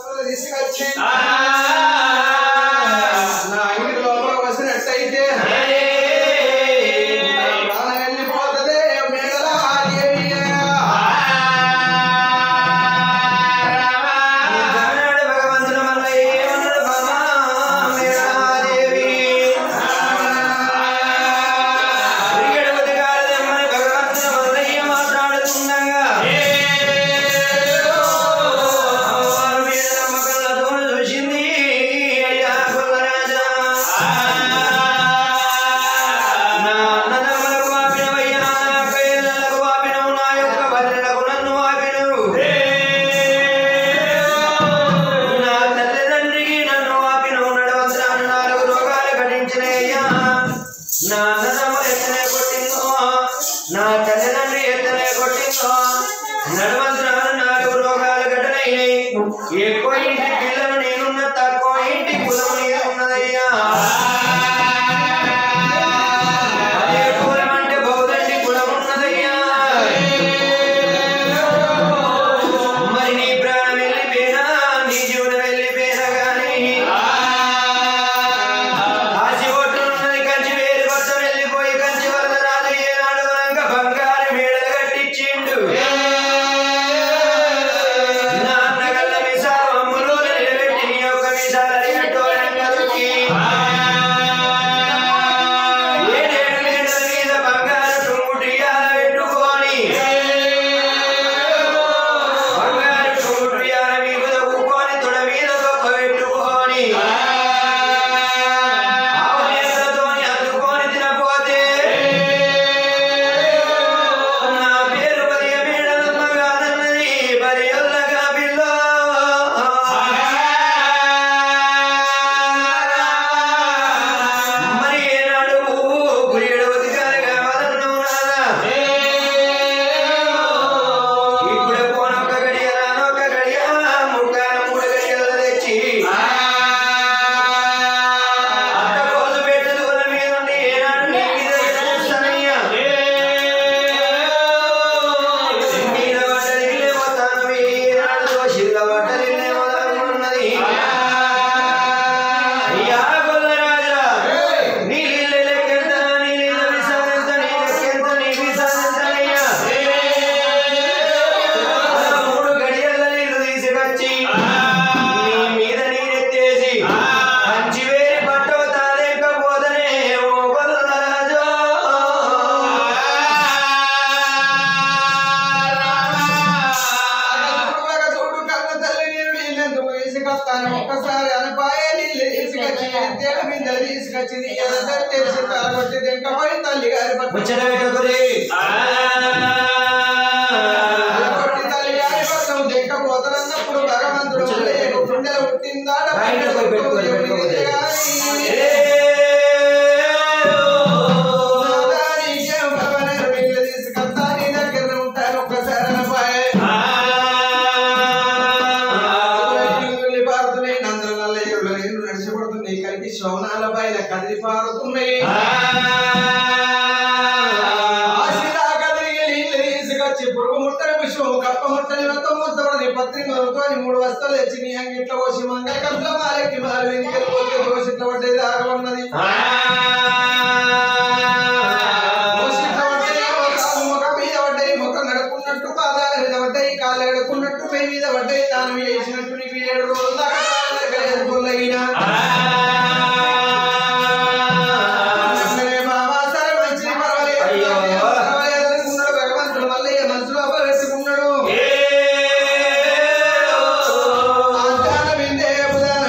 వస్తువులు తీసుకొచ్చి నా ఇంటి లోపల వసినట్టయితే ప్రాణం వెళ్ళిపోతుంది మేఘలాదేవి భగవంతుడు మళ్ళీ ఏమన్నాడు బామా మేఘలాదేవి భగవంతుడు మళ్ళీ మాట్లాడుతుండగా నా తల్లిదండ్రి ఎత్తనే కొట్టిందో నడవంతరాలు 4 రోగాలు గడ్డనయ్యాయి. ఎక్కువ ఇంటి పిల్లలు నేనున్న తక్కువ ఇంటి కులం నేను ఉన్నదయ్యా. అదే కులం అంటే బౌద్ధండి కులం ఉన్నదయ్యా. మరి నీ ప్రాణం వెళ్ళిపోయినా నీ జీవనం వెళ్ళిపోయినా గాని ఆశ ఒట్టున్నది కంచి వేరు బట్ట వెళ్ళిపోయి కంచి వరద రాదు ఏనాడు బంగారు మేడలు కట్టించిండు. నాన్నగల్ల మిసాలు అమ్ములు నిలబెట్టి నీ యొక్క మిసాలు అడిగట్టోరంగలకి 7 మేడల మీద బంగారు టుంగుటియాల పెట్టుకొని బంగారు టుంగుటియాల మీద ఊకొని తొడ మీద గొప్ప పెట్టుకొని ఆవునేతలతోని అందుకొని తినపోతే ఒక్కసారి అనపాయ నీళ్ళు తీసుకొచ్చి తేల బిందెలు తీసుకొచ్చి తెలిసి తాగొట్టి తింటపై తల్లి గారి పట్టి తల్లి గారి పట్టం దింకపోతారన్నప్పుడు భగవంతుడు గుండెలు పుట్టిందా తీసుకొస్తా నీ దగ్గర ఉంటారు ఒక్కసారి అనపాయ నడిచిపడుతున్నాయి కలిపి శవనాల పైన కదిలి పారుతున్నాయి. తీసుకొచ్చి పురుగు ముట్టని విషయం కప్ప ముట్టని ముట్టబడి పత్రి మొదలుకొని 3 వస్తువులు తెచ్చి నీ అంగిట్లో పోసి మంగళ కప్పుల మాలెక్కి మాలు వెనుకలు పోతే దోషిట్ల పడ్డది దాగా ఉన్నది. ముఖం మీద పడ్డాయి, ముఖం నడుకున్నట్టు పాదాల మీద పడ్డాయి, కాళ్ళు ఎడుకున్నట్టు పై మీద పడ్డాయి. దానం చేసినట్టు నీకు 7 రోజులు దాకా భగవంతుడు మళ్ళీ మనసులో పెట్టుకున్నాడు.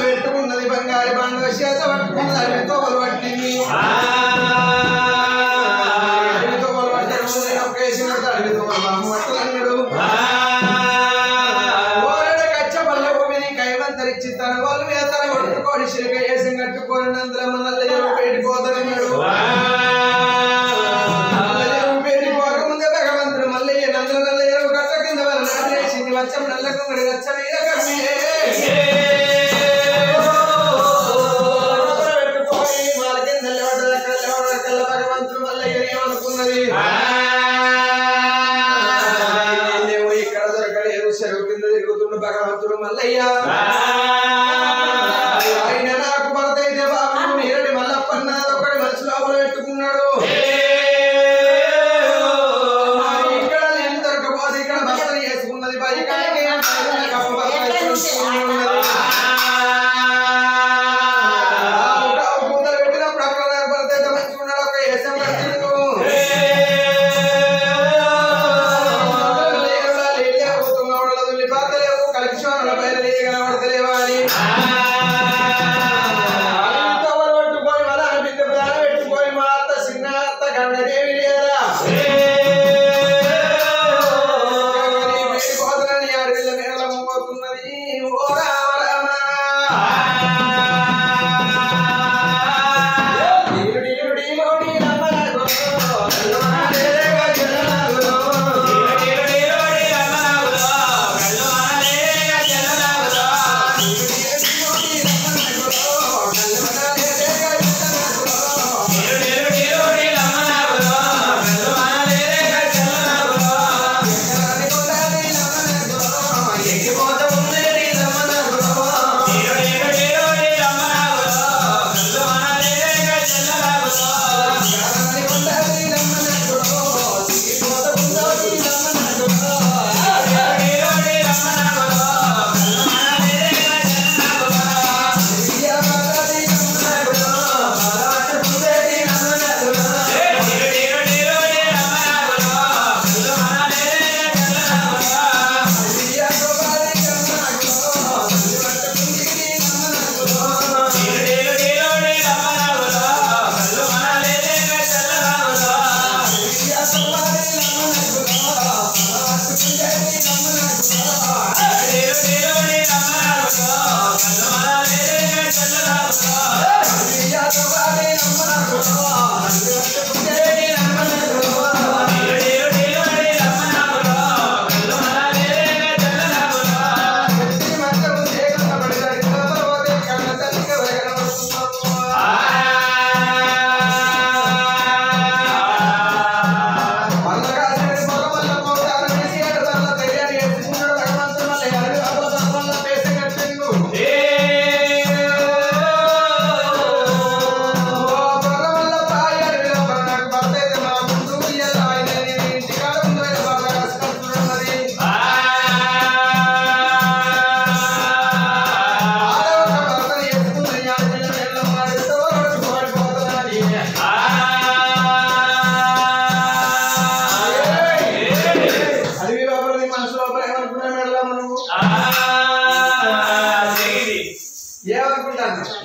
పెట్టుకున్నది బంగారు బండ చేత పట్టుకున్నది అడిగితో పట్టింది. అడిగితో పట్టేసినట్టు అడిగితో పట్టుకున్నాడు. కైవంతరిచ్చి తన వాళ్ళు మీద తన కొట్టుకోడి శిల్క వేసి కట్టుకొని నందుల మనల్ని పెట్టిపోతాడన్నాడు. పెట్టిపోకముందే భగవంతుడు మళ్ళీ నందుల నల్ల ఎరువు కట్ట కింద వాళ్ళు నాటేసింది. వచ్చం నల్ల కుంగడి వచ్చ మీద పెట్టుకోని వాళ్ళ కింద కళ్ళ భగవంతుడు మళ్ళీ ఏమనుకున్నది ఇక్కడ దొరకడు చెరువు కింద తిరుగుతుండు భగవంతుడు మల్లయ్య.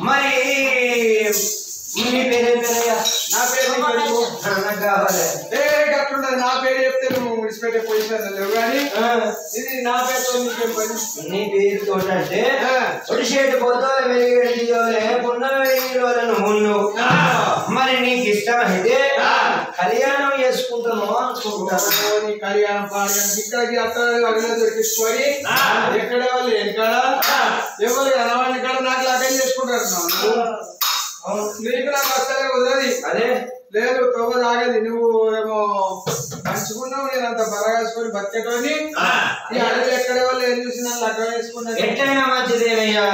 మరి మీ పేరే పేరయ్యా? నా పేరు నాకు కావాలి. అట్లుంటది. నా పేరు చెప్తే నువ్వు విడిచిపెట్టే పొజిషన్ లేవు కానీ ఇది నా పేరుతో నీకేం పని? నీ పేరుతో అంటే ఒడిషేటు పోతావు వెలిగడి మున్ను. మరి నీకు ఇష్టమైతే కళ్యాణం చేసుకుంటాను అనుకుంటాను. నీ కళ్యాణం పాడగానికి ఇక్కడికి అక్కడ అడిగిన దొరికించుకొని ఎక్కడ వాళ్ళు ఎక్కడ ఎవరు అనవాడిని కాడ నాకు లాగా చేసుకుంటారు. నీకు నాకు అసలే కుదరది. అదే లేదు తొవ్వ తాగేది. నువ్వు ఏమో మంచుకున్నావు, నేను అంత బరగాసుకొని బతికేటోని ఈ అడవి ఎక్కడ వాళ్ళు ఏం చూసి నన్ను అక్కడ వేసుకున్నా. ఎట్లయినా మంచిదేనయ్యా.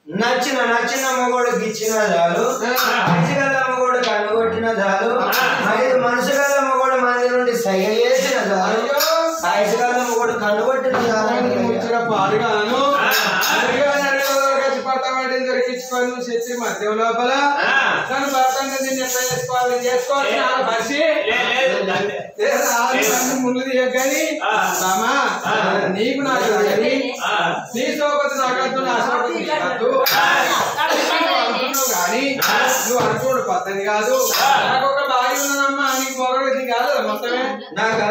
నచ్చిన మగోడికి ఇచ్చిన చాలు, మనిషిగల మగోడు కనుగొట్టిన చాలు, ఐదు మనసుగల మగోడు మంది నుండి సగ చేసిన చాలు, ఐదుగల మగోడు కనుగొట్టిన చాలు. పాడుగాను పట్టబడి దొరికించుకొని నువ్వు చెప్పి మధ్యం లోపల తను భర్త నిన్ను ఎట్లా చేసుకోవాలి చేసుకోవాలి పరిచి ముందు తీయగాని రామా నీకు నాకు తాగని నీ సోపతి నాకద్దు నా సోపతి నీకద్దు అనుకున్నావు కానీ నువ్వు అనుకోడు పద్ధతి కాదు. నాకు ఒక భార్య ఉన్నదమ్మా, నీకు మొగడు కాదు మొత్తమే నాక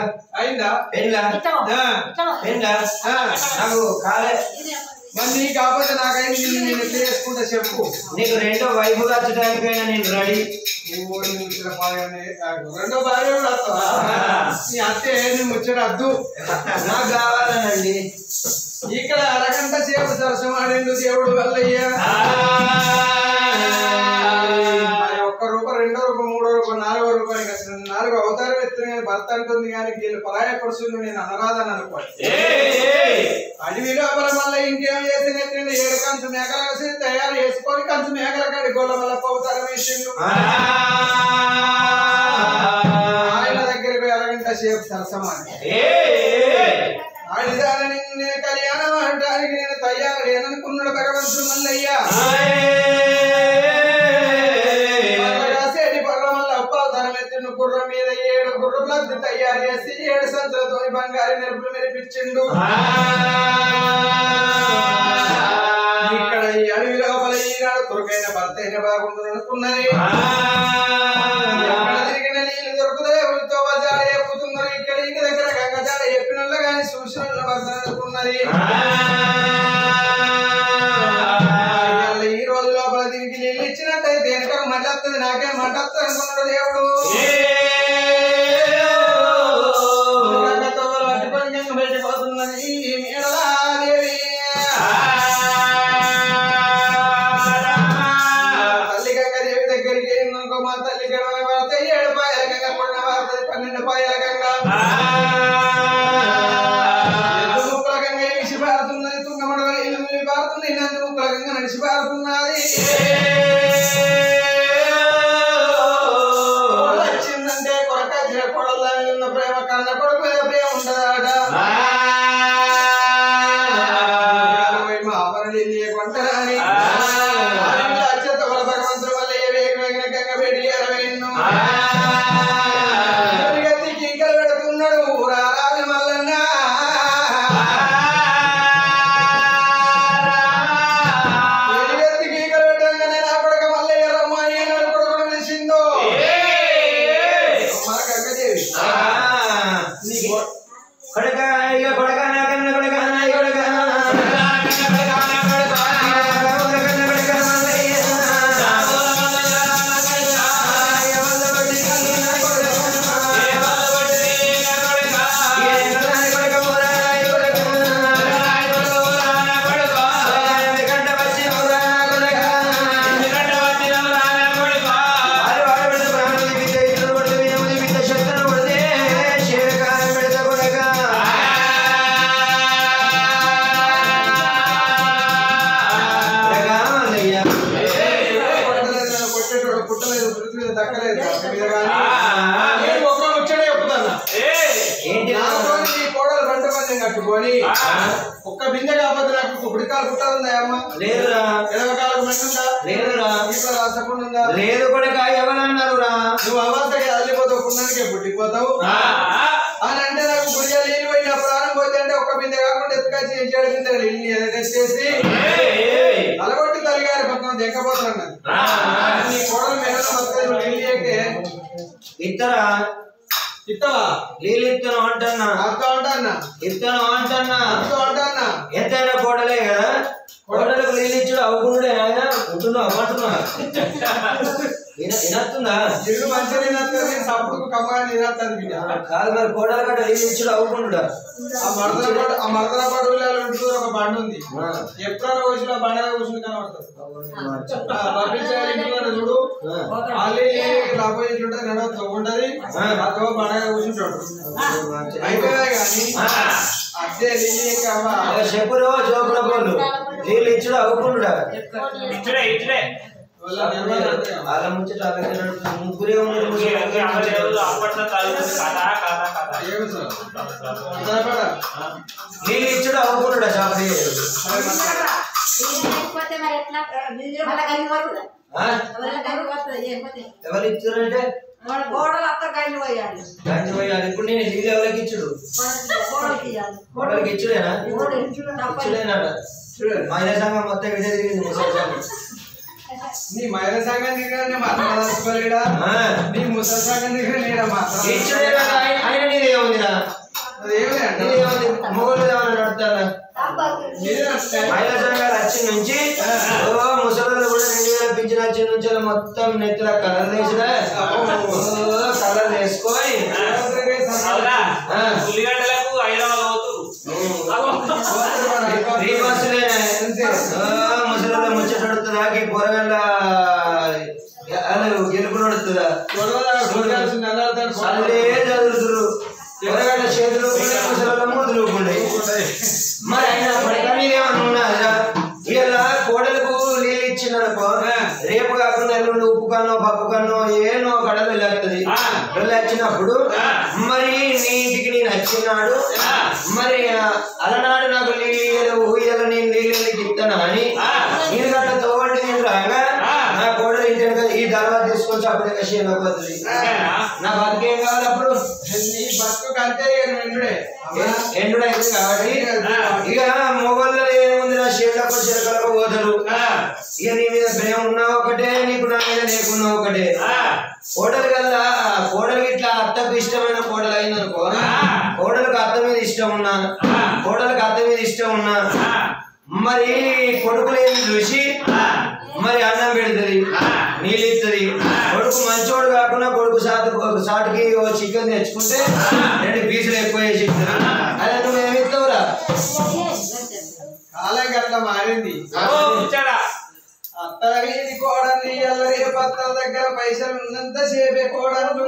అయిందా పెళ్ళా నాకు కాలే. మరి నీ కాకపోతే నాకైంది నేను ఎట్లా చేసుకుంటా చెప్పు. నీకు రెండో వైపు వచ్చటానికైనా నేను రెడీ. రెండో భార్య కూడా వస్తావా? నీ అత్తే నువ్వు ముచ్చట అద్దు నాకు కావాలనండి. ఇక్కడ అరగంట సేపు సరసం ఆడిండు దేవుడు వల్లయ్యా. ఒక్క రూపాయి, రెండో రూపాయి, మూడో రూపాయి, నాలుగో రూపాయలు కదా. నాలుగు అవతారం ఎత్తున భర్త అంటుంది కానీ వీళ్ళు పరాయ పరుషులు నేను అనరాదని అనుకోండి. అడవి లోపల మళ్ళీ ఇంకేం చేసి నెత్తిండి 7 కంచు మేకలు వేసి తయారు చేసుకొని కంచు మేకల కాడి గొల్ల మళ్ళీ అవతారం వేసిండు. ఆయన దగ్గరికి పోయి అరగంట సేపు సరసమాడి ఆడిదాని నేను కళ్యాణం అనడానికి నేను తయారు లేననుకున్నాడు భగవంతుడు మల్లయ్యా. గుర్రం మీద 7 గుర్రములు తయారు చేసి 7 సంచులతో బంగారు మెరుపులు మెరిపించిండు. ఇక్కడ ఈ అడవి లోపల ఈనాడు తురకైన భర్త అయిన బాగుండు అనుకున్నది. తిరిగిన నీళ్లు దొరుకుతాయి, ఉరితో జాడ చెప్పుతున్నారు. ఇక్కడ ఇంటి దగ్గర గంగ జాడ చెప్పిన కానీ చూసిన భర్త అనుకున్నది. ఈ రోజు లోపల దీనికి నీళ్ళు ఇచ్చినట్టయితే వెనక మళ్ళీ వస్తుంది, నాకేం మాట వస్తుంది అనుకున్నాడు దేవుడు. తల్లి గంగాదేవి దగ్గరికి ఇంకో మా తల్లి గడవ వార్త 7 పాయల గంగ కొన్న వార్త 12 పాయల గంగ ముక్కల గంగ ఈసి బార ఉంటదాట మా అమరలిల్లి కొంటరాని అత్యంత బల భగవంతుడు వల్ల ఏ వేగంగా పెట్టి ఎరవేను కీకలు పెడుతున్నాడు రారాజు మల్లన్న కీకలు పెట్టంగానే నా కొడుక మల్లయ్య రమ్మాయి నడు కొడుకును పిలిచిందో మా గంగదేవి కొడక కొడక నాకన్న కొడక నాయ కొడక కట్టుకొని ఒక్క బిందె కాకపోతే నాకు కుడికాలు పుట్టాలుందా అమ్మ లేదురా ఎడవకాలకు మంటుందా లేదురా ఇప్పుడు రాసకుండా లేదు కొడక ఎవరన్నారురా నువ్వు అవాసకి అల్లిపోతావు పుణ్యానికే పుట్టిపోతావు అని అంటే నాకు గుడిగా నీళ్ళు పోయిన ప్రాణం పోతే అంటే ఒక్క బిందె కాకుండా ఎత్తుకొచ్చి 7 బిందెలు ఇల్లు ఎదగేసి అలగొట్టి తల్లిగారి పక్కన దెక్కపోతానన్నది నీ కోడలు మెడలో మొత్తం నీళ్ళు ఎక్కే ఇత్తరా ఇత్తవా నీళ్ళు ఇత్తను అంటన్నా అత్త అంటన్నా ఇత్తను అంటన్నా అత్త అంటన్నా ఎంతైనా కోడలే కదా కోడలకు నీళ్ళు ఇచ్చుడు అవుకుండే ఆయన ఉంటున్నా అమ్మంటున్నా వినత్తుందా ఇల్లు మంచిగా తినస్తుంది సప్పుడు కమ్మగా తినస్తుంది బిడ్డ కాదు మరి కోడల కట్ట నీళ్ళు ఇచ్చుడు అవుకుంటుడా ఆ మరదల పడుగులో ఉంటుంది ఒక బండి ఉంది ఎప్పుడైనా కూర్చుని ఆ బండ కూర్చుని కనబడుతుంది పంపించాలి చూడు ఆపోజిట్ ఉంటుంది నడవ ఉంటది అదో బండగా కూర్చుంటాడు అయిపోయా కానీ అదే చెప్పులో జోకుల పోలు నీళ్ళు ఇచ్చుడు అవుకుంటుడా వాళ్ళ ముంచట ముగ్గురే ఉన్నారు నీళ్ళు ఇచ్చుడు అవుకుంటుడా చాపడి ఎవరు ఇచ్చారంటే గంజి పోయాలి ఇప్పుడు నేను నీళ్ళు ఎవరికి ఇచ్చుడు కోడలికి ఇచ్చుడేనా ఇచ్చుడేనాట మహిళా సంఘం మొత్తం విజయ తిరిగింది ముసలి సంఘం నీ మహిళ సంఘం దగ్గర మాట్లాడలేడా నీ ముసలి సంఘం దగ్గర లేడా ఇచ్చుడేనా ఆయన నీదేముందిరా మొగలు ఏమైనా నడుతారా మహిళా సంఘాలు వచ్చి నుంచి ముసలు కూడా 2000 పింఛన్ వచ్చి నుంచి మొత్తం నెత్తిలో కలర్ వేసినా కలర్ వేసుకొని ముసలి ముచ్చటడుతుందా పొరగండ గెలుపు నడుతుందా చదువుతురు పొరగండ చేతులు ముసలి ముదులుకుండే మరి అయినా పడకనేమన్నా ఉన్నదా ఇలా కోడలకు నీళ్ళు ఇచ్చిననుకో రేపు కాకుండా ఎల్లుండి ఉప్పు కన్నో పప్పు కన్నో ఏనో కడలు వెళ్ళొస్తుంది వెళ్ళొచ్చినప్పుడు మరి నీ ఇంటికి నేను వచ్చినాడు మరి అలనాడు నాకు నీళ్ళు ఊయలు నేను నీళ్ళు ఇస్తాను అని నేను గట్ట తోటి నేను రాగా నా కోడలు ఇంటి ఈ తర్వాత తీసుకొచ్చి అప్పుడు కషేలో పోతుంది నా బతికేం కావాలి అప్పుడు ఎండుడైంది కాబట్టి ఇక మొగల్లో ఏముంది నా షేడ్లకు చిరకలకు పోతారు ఇక నీ మీద ప్రేమ ఉన్నా ఒకటే నీకు నా మీద లేకున్నా ఒకటే కోడలు కల్లా కోడలు ఇట్లా అత్తకు ఇష్టమైన కోడలు అయిందనుకో కోడలకు అత్త మీద ఇష్టం ఉన్నా కోడలకు అత్త మీద ఇష్టం ఉన్నా మరి కొడుకులేని చూసి మరి అన్నం పెడుతుంది నీళ్ళు ఇస్తుంది కొడుకు మంచోడు కాకుండా కొడుకు సాటుకి చికెన్ తెచ్చుకుంటే 2 పీసులు ఎక్కువ వేసి ఇస్తారు అదే నువ్వేమి ఇస్తావురా కాలం గట్లా మారింది అత్తలకి కోడలు ఎల్లరి పత్తల దగ్గర పైసలు ఉన్నంత సేపే కోడలు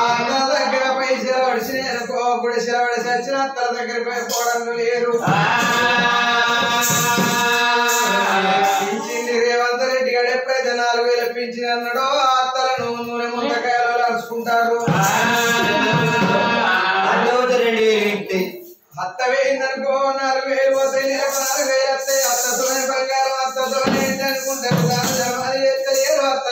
అత్తల దగ్గర పైసలు వడిసినాయి అనుకో గుడిసెల వడిసి వచ్చిన అత్తల దగ్గర పోయి కోడలు లేరు పింఛింది రేవంత్ రెడ్డి గారు ఎప్పుడైతే 4000 పింఛన్ అన్నాడో అత్తలను నూనె ముందకాయలు అరుచుకుంటారు అత్త వేయిందనుకో 4,000 పోతాయి, నెలకు 4,000 వస్తాయి. అత్తతోనే బంగారం, అత్తతోనే అనుకుంటారు. దాని జమాలు చేస్తలేరు. అత్త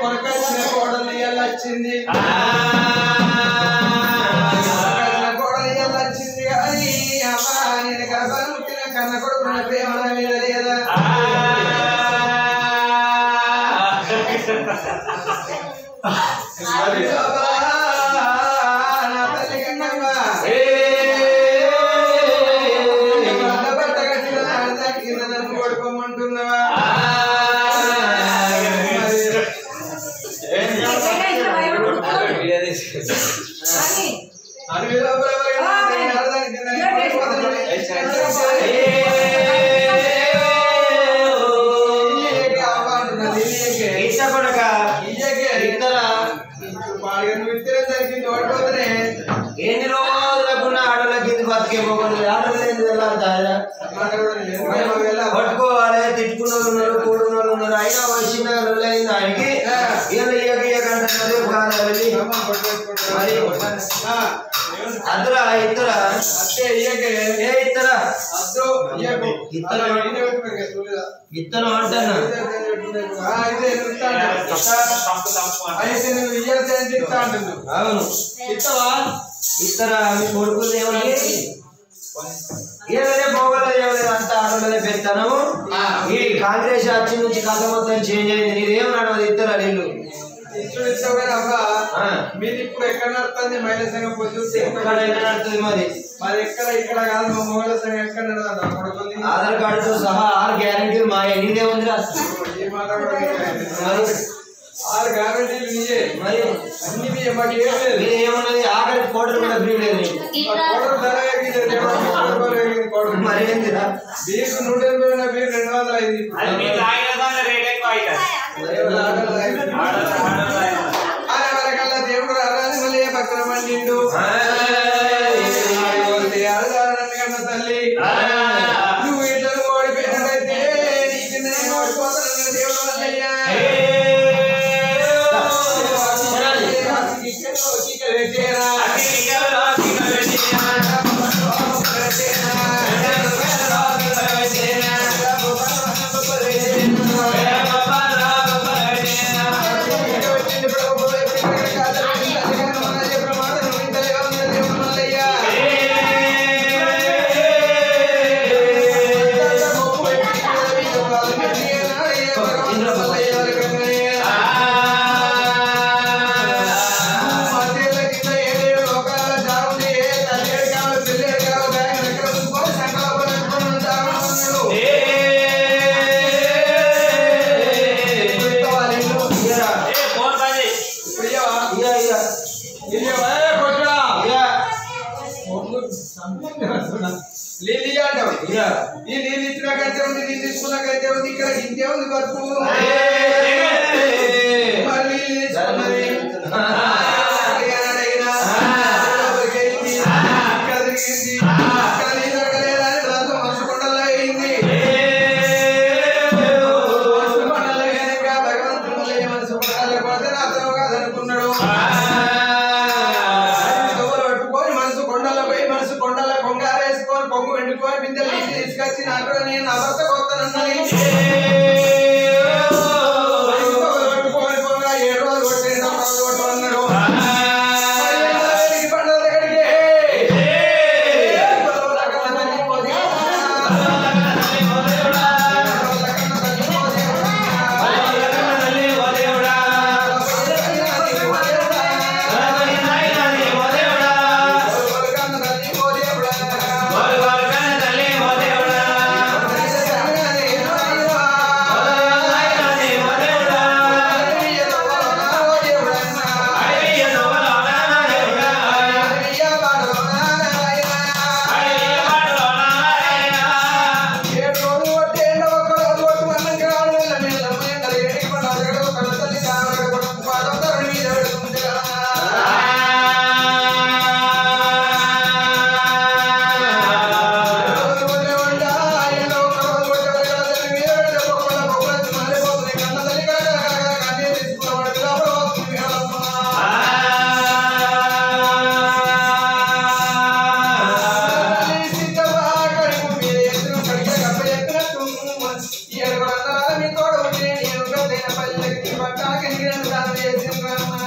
కొనకొచ్చిన కోడలు ఇయ్యాల వచ్చింది. కోడలు ఇయ్యాల వచ్చింది కానీ అమ్మా నేను గర్భం పుట్టిన కన్న కొడుకు ప్రేమ మీద లేదా? నా తల్లి కన్నమ్మ బట్ట కట్టిన కింద నన్ను కొడుకోమంటున్నావా? అడవిలో ఎన్ని రోజులకున్న ఆడోళ్ళకి బతికే పోకూడదు. ఆడోళ్ళు పట్టుకోవాలి. తిట్టుకున్న వాళ్ళు ఉన్నారు, కూడున్న వాళ్ళు ఉన్నారు. అయినా వచ్చిన రోజులైంది ఆయనకి ఇయ్యకంటున్నారు. అద్దరా ఇద్దరా ఏ ఇద్దరా ఇత్తనం అంటున్నా. అవును ఇత్తరా మీ కొడుకులు ఏమన్నా ఏదైనా పోగలేదు ఏమలేదు అంత ఆడలే పెడతాను. ఈ కాంగ్రెస్ వచ్చి నుంచి కథ మొత్తం చేంజ్ అయింది. నీదేమన్నాడు అది ఇద్దరా నీళ్ళు మీరు ఇప్పుడు ఎక్కడ నడుతుంది? మహిళా సంఘం పొద్దుంటే ఎక్కడ నడుతుంది మరి? మరి ఎక్కడ ఇక్కడ కాదు. మా మహిళా సంఘం ఎక్కడ నడవాలి? ఆధార్ కార్డుతో సహా 6 గ్యారెంటీలు మా నీదేముందిరా? మరి 6 గ్యారెంటీలు నీయే. మరి అన్ని మాకు ఏం లేదు. ఏమన్నది ఆఖరి కోటర్ కూడా ఫ్రీ లేదు. మరి ఏంటిరా బీరు 180 బీరు 200 అయింది. దేవుడు రారాని మళ్ళీ పక్కన పండిండు. కన్నా తల్లి నువ్వు ఇట్లా ఓడిపోయినట్టయితే నీ కింద నేను ఓడిపోతాను దేవుడు వల్లయ్యా. ఈ నీళ్ళు ఇచ్చినాకైతే ఉంది, నీళ్ళు తీసుకున్నాకైతే ఉంది. ఇక్కడ ఇంకే ఉంది బతుకు. మరి నీళ్ళు తీసుకున్నది ఇక్కడ తిరిగింది. ఇక్కడ నీళ్ళు దొరకలేదా అని రాజు మనసు కొండల్లో అయింది. మనసు కొండల్లో కనుక భగవంతుడు మళ్ళీ మనసు కొండల్లో పోతే అతను కాదనుకున్నాడు. పట్టుకొని మనసు కొండల్లో పోయి మనసు కొండల్లో కొంగారేసుకొని పొంగు వెండుకొని బిందెలు తీసుకొచ్చి నాకు నేను అబద్ధ కొత్తనన్నది. 7 రోజులు కొట్టేది 1 రోజు కొట్టు అన్నాడు. ఈ అడుగుడు అందరాల మీ తోడు ఉంటే నేను గద్దైన పల్లెకి పట్టాకి నీరని దానం చేసిండ్రమ్మా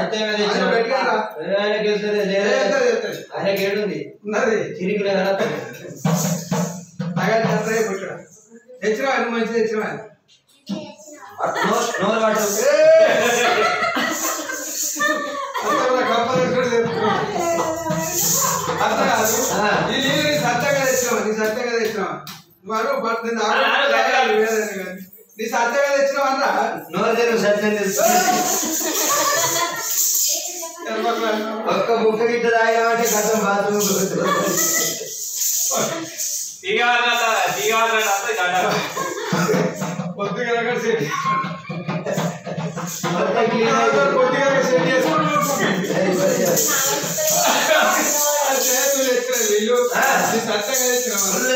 సత్యంగా తెచ్చిన ఆయనకి వెళ్తుంది ఆయనకి ఏడుంది తిరిగి తెచ్చినా మంచి తెచ్చినా నోరు పట్టు ఈ నీళ్ళు నీ సత్యంగా తెచ్చినావా నీ సత్యంగా తెచ్చినావా నీ సత్యంగా తెచ్చినావా అన్నా నోరు తెలుగు సత్యం తెలుసు ఒక్క బుక్క గిట్ట తాగినామంటే కథం బాత్రూమ్ పొద్దుగా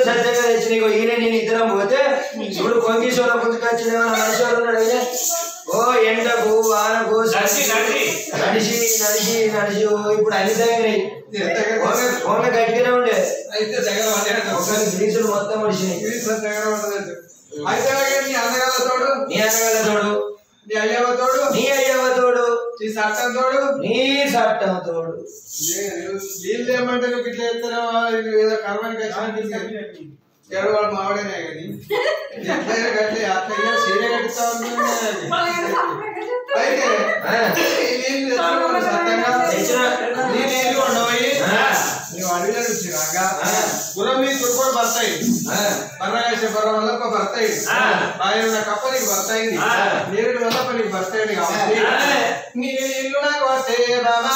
సత్యంగా తెచ్చిన ఈయన నేను ఇద్దరం పోతే ఇప్పుడు కొంగీశ్వర పుంజుకొచ్చిన మనిషివాడు ఉన్నాడు ఓ ఎండకు వానకు నడిచి ఇప్పుడు అన్ని తగినాయి గట్టిగానే ఉండే అయితే గ్రీసులు మొత్తం మనిషిని అయితే నీ అన్నగాల తోడు నీ అన్నగాల తోడు నీ అయ్యవ తోడు నీ అయ్యవ తోడు నీ సట్టం తోడు నీ సట్టం తోడు నీళ్ళు ఏమంటే నువ్వు ఇట్లా వెళ్తున్నావా ఏదో కర్మానికి వచ్చినట్టు ఎవరు వాళ్ళు మావాడేనే కానీ ఎట్లయినా కట్లే అట్లా సీరే కట్టుతా అయితే నీళ్ళు సత్యంగా నీ నీళ్ళు ఉండవు నువ్వు అడవిలో నుంచి రాగా గురం నీ తుర్కోడు భర్తాయి బర్రగాసే బర్ర వల్ల ఒక భర్తాయి ఆయన కప్ప నీకు భర్తాయింది నీరుడి వల్ల నీకు భర్తాయింది కాబట్టి నీ ఇల్లు నాకు వస్తే బాబా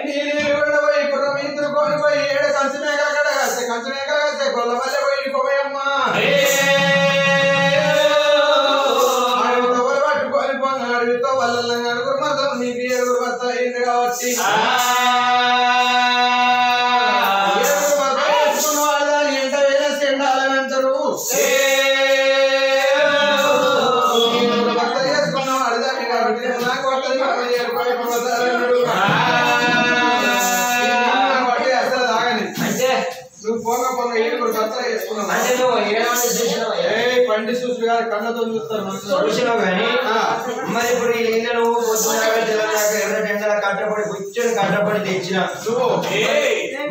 నీ నీళ్ళు పోయి గుర్రం మీ తుర్కొని పోయి ఏడు కంచు మేకల కడ కాస్తే కంచు మేకల కాస్తే గొల్ల మల్లె పోయి పోయమ్మా పట్టుకొని పోయిన అడవితో వల్ల గురుమతం నీకు ఏడు భర్త అయింది కాబట్టి పండి చూసి కళ్ళతో చూస్తారు మరి ఇప్పుడు ఈ నీళ్ళు నువ్వు పొద్దున కట్టపడి కూర్చొని కట్టపడి తెచ్చిన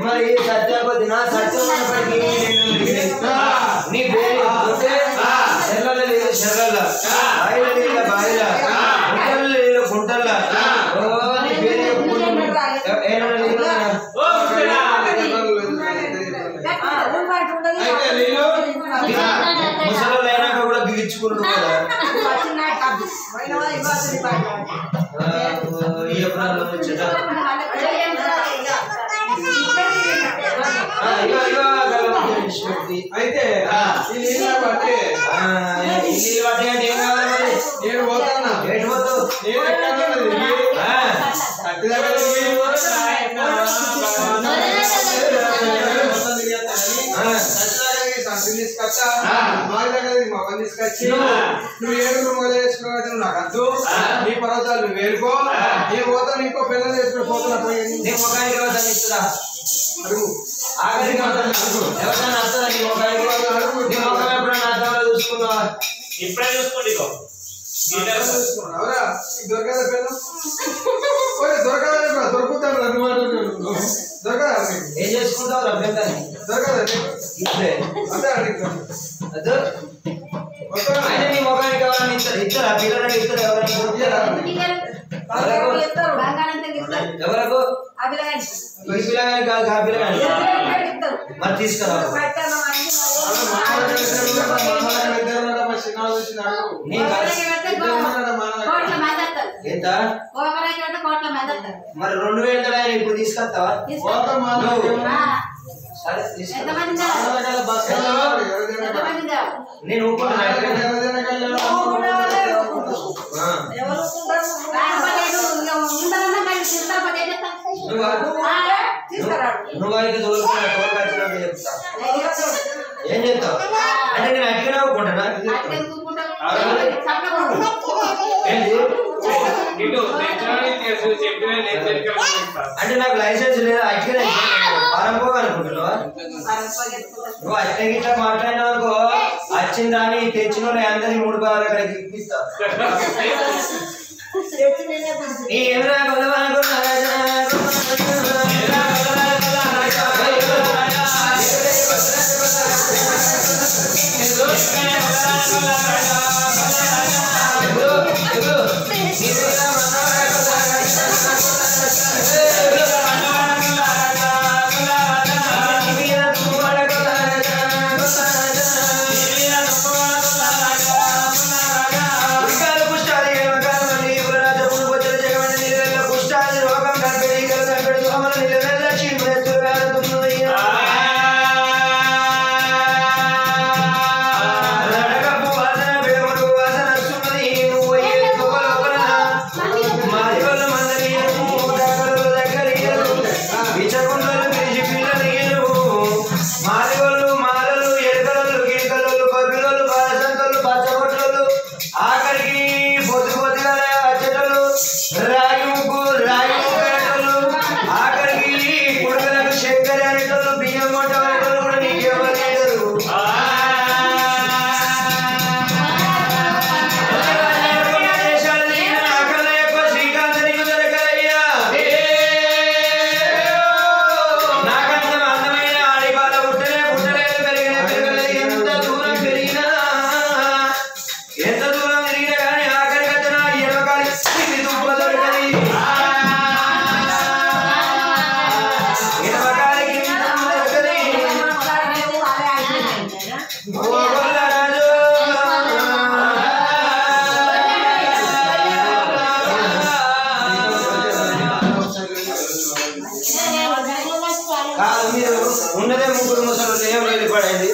మరి సత్యాపతి నా సత్యం నీ పేరు చెర్రల లేదు చెర్రల బాయిల నీళ్ళ బాయిల గుంటల నీళ్ళు గుంటల నీ పేరు ముసలు అయినాక కూడా బిగించుకుంటు కదా అయితే ఈ నీళ్ళు బట్టి అంటే ఏం కావాలి నేను పోతాను ఏంటి పోతావు నేను తీసుకొచ్చి నువ్వు ఏడుగురు మొదలు వేసుకున్నావు నాకు అద్దు నీ పర్వతాలు నువ్వు వేరుకో నేను పోతాను ఇంకో పిల్లలు వేసుకుని పోతున్నా పోయి అడుగు ఆఖరికి ఎవరైనా వస్తారా నీ మొక్కలకి చూసుకున్నావా ఇప్పుడే చూసుకోండి అవురా దొరకదా పిల్ల దొరకదా దొరుకుతాడు రెండు మాటలు దొరకదా ఏం చేసుకుంటావు దొరకదా ఇప్పుడే అదే అడుగుతాను ఆయన నీ మొఖానికి ఎవరైనా ఇస్తారా పిల్లలని ఇస్తారు ఎవరకు ఈ పిల్లగాని కాదు ఆ పిల్లగాని మరి తీసుకురా ఎంత మరి 2000 ఆయన ఇప్పుడు తీసుకొస్తావా నేను నువ్వు అయితే చెప్తా ఏం చెప్తావు అంటే నేను అట్టిగా నవ్వుకుంటానా అంటే నాకు లైసెన్స్ లేదా అట్లనే అనుకుంటున్నావా నువ్వు అట్లా గిట్లా మాట్లాడినావు అనుకో వచ్చిందాని తెచ్చిన వాళ్ళు అందరినీ 3 బాగా అక్కడికి ఇప్పిస్తా ఏమరా మీరు ఉన్నదే 3 ముసలు ఏం లేదు పడేది